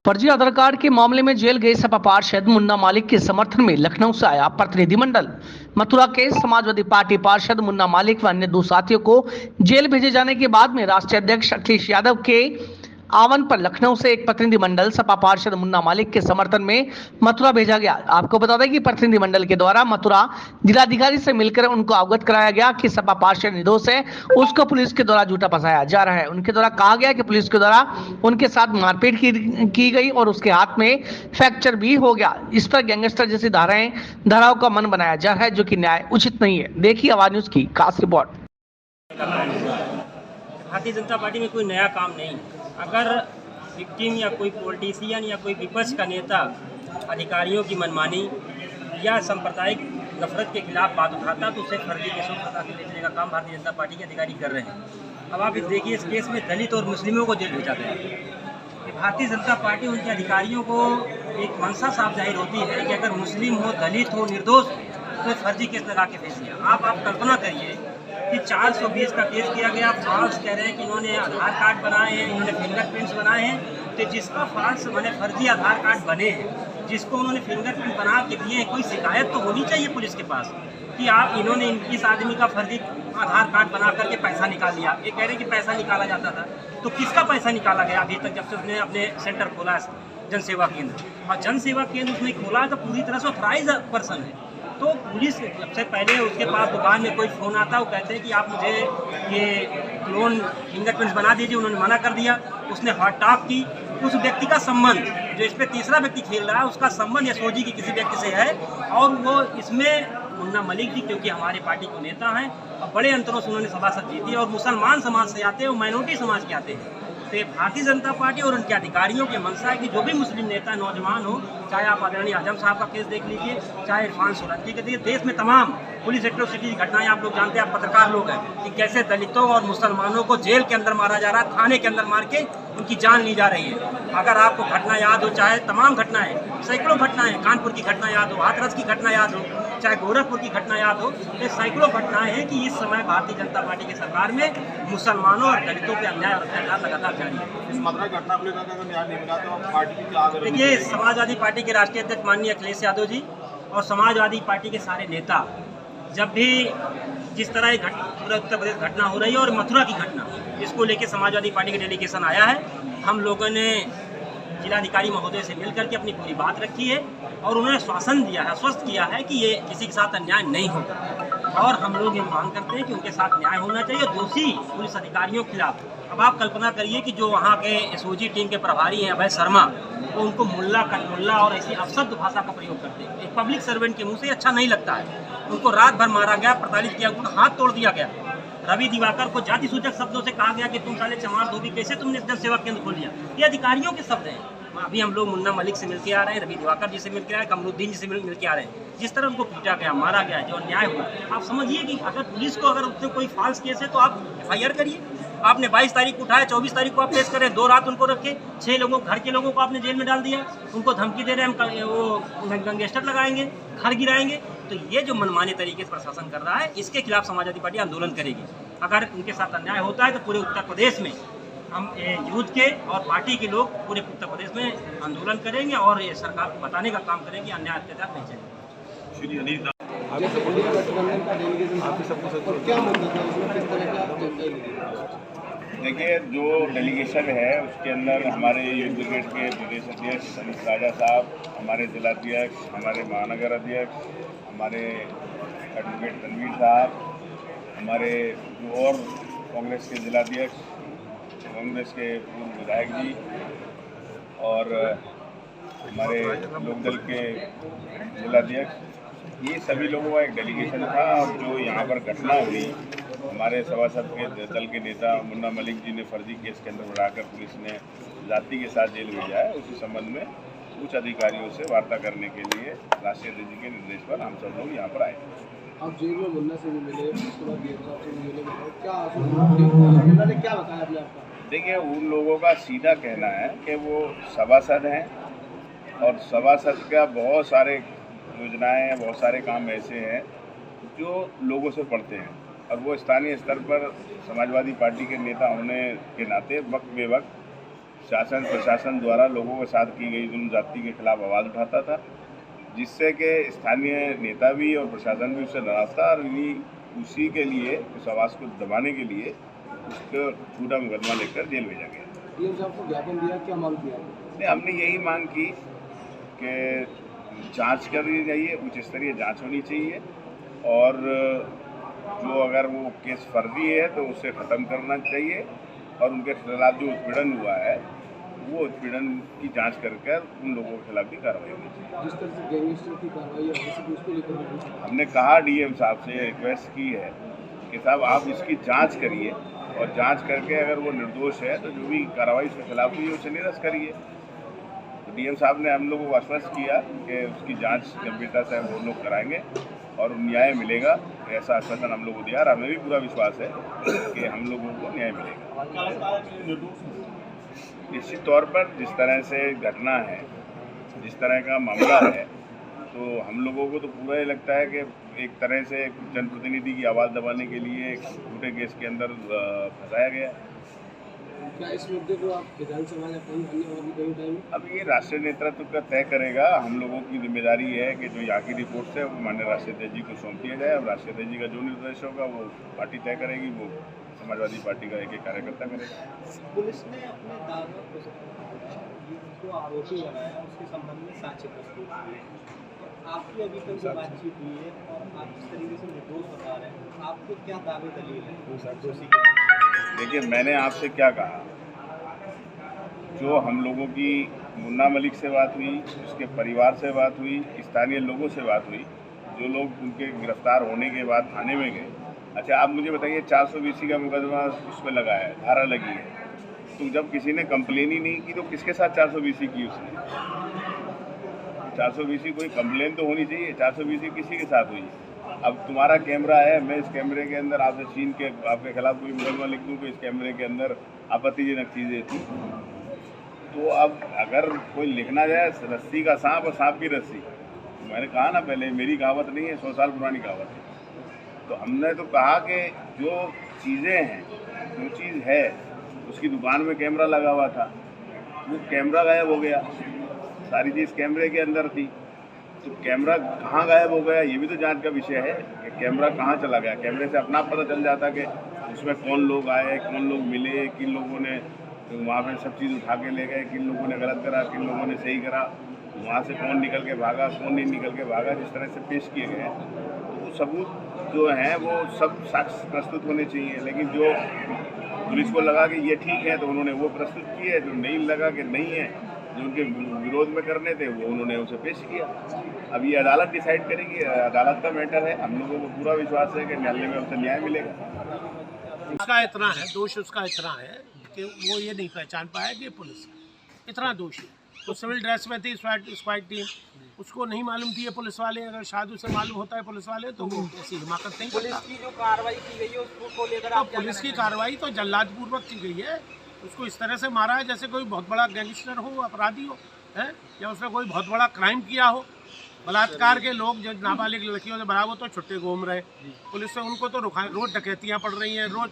फर्जी आधार कार्ड के मामले में जेल गए सपा पार्षद मुन्ना मालिक के समर्थन में लखनऊ से आया प्रतिनिधिमंडल। मथुरा के समाजवादी पार्टी पार्षद मुन्ना मालिक व अन्य 2 साथियों को जेल भेजे जाने के बाद में राष्ट्रीय अध्यक्ष अखिलेश यादव के आह्वान पर लखनऊ से एक प्रतिनिधिमंडल सपा पार्षद मुन्ना मालिक के समर्थन में मथुरा भेजा गया। आपको बता दें कि प्रतिनिधिमंडल के द्वारा मथुरा जिलाधिकारी से मिलकर उनको अवगत कराया गया कि सपा पार्षद निर्दोष है, उसको पुलिस के द्वारा झूठा फंसाया जा रहा है। उनके द्वारा कहा गया कि पुलिस के द्वारा उनके साथ मारपीट की गई और उसके हाथ में फ्रैक्चर भी हो गया। इस पर गैंगस्टर जैसी धाराओं का मन बनाया जा रहा है, जो कि न्याय उचित नहीं है। देखिए आवाज न्यूज की खास रिपोर्ट। भारतीय जनता पार्टी में कोई नया काम नहीं। अगर विक्टिम या कोई पॉलिटिशियन या कोई विपक्ष का नेता अधिकारियों की मनमानी या सांप्रदायिक नफरत के खिलाफ बात उठाता तो उसे फर्जी केसों में फंसा के बेचने का काम भारतीय जनता पार्टी के अधिकारी कर रहे हैं। अब आप देखिए, इस केस में दलित और मुस्लिमों को जेल भेजा गया। भारतीय जनता पार्टी उनके अधिकारियों को एक मंशा साफ जाहिर होती है कि अगर मुस्लिम हो, दलित हो, निर्दोष तो फर्जी केस लगा के भेज दिया। आप कल्पना करिए कि 420 का केस किया गया। फॉल्स कह रहे हैं कि इन्होंने आधार कार्ड बनाए हैं, इन्होंने फिंगरप्रिंट्स बनाए हैं। तो जिसका फॉल्स मैंने फर्जी आधार कार्ड बने हैं, जिसको उन्होंने फिंगरप्रिंट बना के दिए, कोई शिकायत तो होनी चाहिए पुलिस के पास कि आप इन्होंने इस आदमी का फर्जी आधार कार्ड बना करके पैसा निकाल लिया। ये कह रहे हैं कि पैसा निकाला जाता था, तो किसका पैसा निकाला गया अभी तक, जब से उसने अपने सेंटर खोला है जन सेवा केंद्र। और जन सेवा केंद्र उसने खोला है तो पूरी तरह से ऑथराइज पर्सन है। तो पुलिस सबसे पहले उसके पास दुकान में कोई फ़ोन आता, वो कहते हैं कि आप मुझे ये क्लोन फिंगरप्रिंट्स बना दीजिए। उन्होंने मना कर दिया। उसने हॉट टॉक की। उस व्यक्ति का संबंध, जो इस पर तीसरा व्यक्ति खेल रहा है, उसका संबंध एसओजी की किसी व्यक्ति से है। और वो इसमें मुन्ना मलिक जी, क्योंकि हमारे पार्टी के नेता हैं और बड़े अंतरों से उन्होंने सभासद जीती और मुसलमान समाज से आते हैं, वो माइनॉरिटी समाज के आते हैं। तो भारतीय जनता पार्टी और उनके अधिकारियों के मंशा है कि जो भी मुस्लिम नेता नौजवान हो, चाहे आप आदरणीय आजम साहब का केस देख लीजिए, चाहे इरफान सोलंकी के देखिए, देश में तमाम पुलिस एट्रोसिटी की घटनाएं आप लोग जानते हैं, आप पत्रकार लोग हैं, कि कैसे दलितों और मुसलमानों को जेल के अंदर मारा जा रहा है, थाने के अंदर मार के उनकी जान ली जा रही है। अगर आपको घटना याद हो, चाहे तमाम घटनाएं, सैकड़ों घटनाएं, कानपुर की घटना याद हो, हाथरस की घटना याद हो, चाहे गोरखपुर की घटना याद हो, ये सैकड़ों घटनाएं हैं कि इस समय भारतीय जनता पार्टी की सरकार में मुसलमानों और दलितों पे अन्याय और अत्याचार लगातार जारी है। इस मथुरा घटना को लेकर अगर न्याय नहीं मिला तो पार्टी की क्या आगे? देखिए, समाजवादी पार्टी के राष्ट्रीय अध्यक्ष माननीय अखिलेश यादव जी और समाजवादी पार्टी के सारे नेता, जब भी जिस तरह पूरा उत्तर प्रदेश घटना हो रही है और मथुरा की घटना, इसको लेकर समाजवादी पार्टी का डेलीगेशन आया है। हम लोगों ने जिलाधिकारी महोदय से मिलकर के अपनी पूरी बात रखी है और उन्होंने आश्वासन दिया है, आश्वस्त किया है कि ये किसी के साथ अन्याय नहीं होगा। और हम लोग ये मांग करते हैं कि उनके साथ न्याय होना चाहिए। दोषी पुलिस अधिकारियों के खिलाफ, अब आप कल्पना करिए कि जो वहाँ के एसओजी टीम के प्रभारी हैं अभय शर्मा, वो उनको मुल्ला कटमुल्ला और ऐसी अपशब्द भाषा का प्रयोग करते हैं। एक पब्लिक सर्वेंट के मुंह से अच्छा नहीं लगता है। उनको रात भर मारा गया, प्रताड़ित किया, उनका हाथ तोड़ दिया गया। रवि दिवाकर को जाति सूचक शब्दों से कहा गया कि तुम साले चमार धोबी, कैसे तुमने जन सेवा केंद्र खोल लिया। ये अधिकारियों के शब्द हैं। अभी हम लोग मुन्ना मलिक से मिलके आ रहे हैं, रवि दिवाकर जी से मिलके आ रहे हैं, कमरुद्दीन जी से मिलके आ रहे हैं। जिस तरह उनको पीटा गया, मारा गया, जो अन्याय हुआ, आप समझिए कि अगर पुलिस को अगर उससे कोई फॉल्स केस है तो आप FIR करिए। आपने 22 तारीख को उठाया, 24 तारीख को आप पेश करें, 2 रात उनको रखे, 6 लोगों, घर के लोगों को आपने जेल में डाल दिया। उनको धमकी दे रहे हैं हम वो गैंगस्टर लगाएंगे, घर गिराएंगे। तो ये जो मनमाने तरीके से प्रशासन कर रहा है, इसके खिलाफ समाजवादी पार्टी आंदोलन करेगी। अगर उनके साथ अन्याय होता है तो पूरे उत्तर प्रदेश में हम यूथ के और पार्टी के लोग पूरे उत्तर प्रदेश में आंदोलन करेंगे और ये सरकार को बताने का काम करेंगे अन्याय अत्याचार नहीं चलेगा। देखिए, जो डेलीगेशन है उसके अंदर हमारे यूथ ब्रिगेड के प्रदेश अध्यक्ष अनिल राजा साहब, हमारे जिलाध्यक्ष, हमारे महानगर अध्यक्ष, हमारे एडवोकेट तनवीर साहब, हमारे जो और कांग्रेस के जिलाध्यक्ष, कांग्रेस के पूर्व विधायक जी और हमारे लोकदल के जिलाध्यक्ष, ये सभी लोगों का एक डेलीगेशन था। और जो यहाँ पर घटना हुई, हमारे सभासद के दल के नेता मुन्ना मलिक जी ने फर्जी केस के अंदर बढ़ाकर पुलिस ने जाति के साथ जेल भेजा है। उसी संबंध में उच्च अधिकारियों से वार्ता करने के लिए राष्ट्रीय अध्यक्ष जी के निर्देश पर हम सब लोग यहाँ पर आए। आप जेल में मुन्ना से भी मिले, उसके बाद डीएम साहब से भी मिले, क्या ने क्या बताया आपने? आपका देखिए, उन लोगों का सीधा कहना है कि वो सभासद हैं और सभासद का बहुत सारे योजनाएं हैं, बहुत सारे काम ऐसे हैं जो लोगों से पढ़ते हैं और वो स्थानीय स्तर पर समाजवादी पार्टी के नेता होने के नाते वक्त बेवक्त शासन प्रशासन द्वारा लोगों के साथ की गई जुल्म ज्यादती के खिलाफ आवाज़ उठाता था, जिससे कि स्थानीय नेता भी और प्रशासन भी उससे नाराज था और उसी के लिए उस आवाज़ को दबाने के लिए उसको झूठा मुकदमा लेकर जेल भेजा गया। डीएम साहब को ज्ञापन दिया, क्या मांग किया? नहीं, हमने यही मांग की कि जांच करनी चाहिए, उच्च स्तरीय जांच होनी चाहिए और जो अगर वो केस फर्जी है तो उसे ख़त्म करना चाहिए और उनके खिलाफ जो उत्पीड़न हुआ है वो उत्पीड़न की जांच कर उन लोगों के खिलाफ भी कार्रवाई होनी चाहिए। जिस तरह से गैंगस्टर की कार्रवाई है उसको लेकर हमने कहा डीएम साहब से रिक्वेस्ट की है कि साहब आप इसकी जांच करिए और जांच करके अगर वो निर्दोष है तो जो भी कार्रवाई उसके खिलाफ हुई है उसे निरस्त करिए। तो डीएम साहब ने हम लोगों को आश्वस्त किया कि उसकी जांच गंभीरता से हम लोग कराएंगे और न्याय मिलेगा, ऐसा आश्वासन हम लोग को दिया और हमें भी पूरा विश्वास है कि हम लोगों को न्याय मिलेगा। निश्चित तौर पर जिस तरह से घटना है, जिस तरह का मामला है, तो हम लोगों को तो पूरा ही लगता है कि एक तरह से जनप्रतिनिधि की आवाज़ दबाने के लिए एक झूठे केस के अंदर फंसाया गया। क्या इस मुद्दे को आप विधानसभा या कहीं अन्य और भी कहीं उठाएंगे? अब ये राष्ट्रीय नेतृत्व का तय करेगा। हम लोगों की जिम्मेदारी है कि जो यहाँ की रिपोर्ट है वो माननीय राष्ट्रीय अध्यक्ष जी को सौंप दिया जाए। अब राष्ट्रीय अध्यक्ष जी का जो निर्देश होगा वो पार्टी तय करेगी, वो समाजवादी पार्टी का एक कार्यकर्ता करेगा। पुलिस ने अपने दावे को जो आरोपी लगाया उसके संबंध में साक्ष्य प्रस्तुत किए। आपकी अभी तक जो बातचीत हुई है और आप जिस तरीके से निर्दोष बता रहे हैं, आपको क्या दावे दलील है? देखिए, मैंने आपसे क्या कहा, जो हम लोगों की मुन्ना मलिक से बात हुई, उसके परिवार से बात हुई, स्थानीय लोगों से बात हुई, जो लोग उनके गिरफ्तार होने के बाद थाने में गए। अच्छा, आप मुझे बताइए, 420 का मुकदमा उसमें लगा है, धारा लगी है, तो जब किसी ने कंप्लेन ही नहीं की तो किसके साथ 420 की उसने? 420 कोई कंप्लेन तो होनी चाहिए, 420 किसी के साथ हुई। अब तुम्हारा कैमरा है, मैं इस कैमरे के अंदर आपसे छीन के आपके खिलाफ कोई मुकदमा लिख दूँ कि इस कैमरे के अंदर आपत्तिजनक चीज़ें थी, तो अब अगर कोई लिखना जाए रस्सी का सांप और सांप की रस्सी, मैंने कहा ना पहले, मेरी कहावत नहीं है, 100 साल पुरानी कहावत है। तो हमने तो कहा कि जो चीज़ें हैं, जो चीज़ है, उसकी दुकान में कैमरा लगा हुआ था, वो कैमरा गायब हो गया, सारी चीज़ कैमरे के अंदर थी, तो कैमरा कहाँ गायब हो गया ये भी तो जांच का विषय है कि कैमरा कहाँ चला गया। कैमरे से अपना पता चल जाता कि उसमें कौन लोग आए, कौन लोग मिले, किन लोगों ने वहाँ पे सब चीज़ उठा के ले गए, किन लोगों ने गलत करा, किन लोगों ने सही करा, वहाँ से कौन निकल के भागा, कौन नहीं निकल के भागा, जिस तरह से पेश किए गए तो वो सबूत जो हैं वो सब साक्ष्य प्रस्तुत होने चाहिए। लेकिन जो पुलिस को लगा कि ये ठीक है तो उन्होंने वो प्रस्तुत किए, जो नहीं लगा कि नहीं है, जो उनके विरोध में करने थे वो उन्होंने उसे पेश किया। अब ये अदालत डिसाइड करेगी, अदालत का मैटर है। हम लोगों को पूरा विश्वास है कि न्यायालय में उसे न्याय मिलेगा। उसका इतना है, दोष उसका इतना है कि वो ये नहीं पहचान पाया कि पुलिस इतना दोषी है। वो सिविल ड्रेस में थी, स्क्वाड टीम, उसको नहीं मालूम थी ये पुलिस वाले। अगर शायद उसे मालूम होता है पुलिस वाले तो वो ऐसी हिमाकत नहीं पुलिस की जो कार्रवाई की गई है उसको लेकर तो पुलिस की कार्रवाई तो जल्लादपूर्वक की गई है। उसको इस तरह से मारा है जैसे कोई बहुत बड़ा गैंगस्टर हो, अपराधी हो, है, या उसने कोई बहुत बड़ा क्राइम किया हो। बलात्कार के लोग जो नाबालिग लड़कियों से बराबर तो छुट्टे घूम रहे, पुलिस से उनको तो रुका, रोज डकैतियाँ पड़ रही हैं, रोज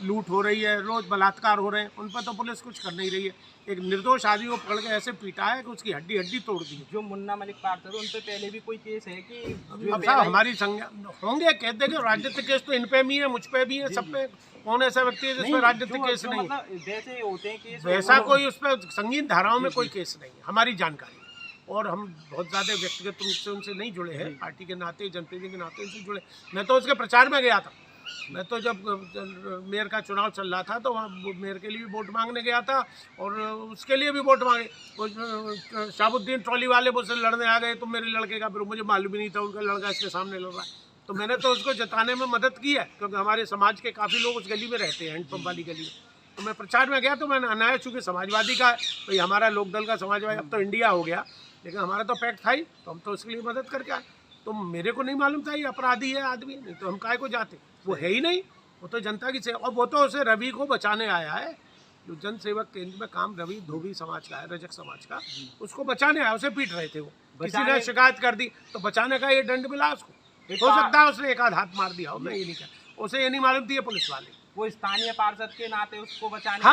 लूट हो रही है, रोज बलात्कार हो रहे हैं, उन पर तो पुलिस कुछ कर नहीं रही है। एक निर्दोष आदमी को पकड़ के ऐसे पीटा है कि उसकी हड्डी हड्डी तोड़ दी। जो मुन्ना मलिक पार्थ थे उन पे पहले भी कोई केस है कि अब साहब हमारी संज्ञा होंगे, कहते हैं राजनीतिक केस तो इन पे भी है, मुझ पे भी है, सब पे। कौन ऐसा व्यक्ति है जिसमें राजनीतिक केस नहीं? जैसे होते हैं केस वैसा कोई उस पर संगीन धाराओं में कोई केस नहीं है हमारी जानकारी। और हम बहुत ज़्यादा व्यक्तिगत रूप से उनसे नहीं जुड़े हैं, पार्टी के नाते, जनप्रतिनिधि के नाते उनसे जुड़े। मैं तो उसके प्रचार में गया था। मैं तो जब मेयर का चुनाव चल रहा था तो वहाँ मेयर के लिए भी वोट मांगने गया था और उसके लिए भी वोट मांगे। शाहबुद्दीन ट्रॉली वाले मुझसे लड़ने आ गए, तो मेरे लड़के का, फिर मुझे मालूम ही नहीं था उनका लड़का इसके सामने लड़ रहा है। तो मैंने तो उसको जताने में मदद की है, क्योंकि हमारे समाज के काफ़ी लोग उस गली में रहते हैं, हैंडपम्प वाली गली में। तो मैं प्रचार में गया तो मैंने अनाया, चूँकि समाजवादी का भाई हमारा लोकदल का समाजवादी अब तो इंडिया हो गया, लेकिन हमारा तो पैक्ट था ही, तो हम तो उसके लिए मदद करके आए। तो मेरे को नहीं मालूम था ये अपराधी है आदमी, नहीं तो हम काहे को जाते। वो है ही नहीं, वो तो जनता की सेवा, और वो तो उसे रवि को बचाने आया है, जो जन सेवक केंद्र में काम रवि धोबी समाज का है, रजक समाज का, उसको बचाने आया। उसे पीट रहे थे वो, किसी ने शिकायत कर दी तो बचाने का ये दंड मिला उसको। हो सकता है उसने एक आध हाथ मार दिया हो, मैं ये नहीं कह, उसे ये नहीं मालूम थी ये पुलिस वाले। वो स्थानीय पार्षद के नाते उसको बचाने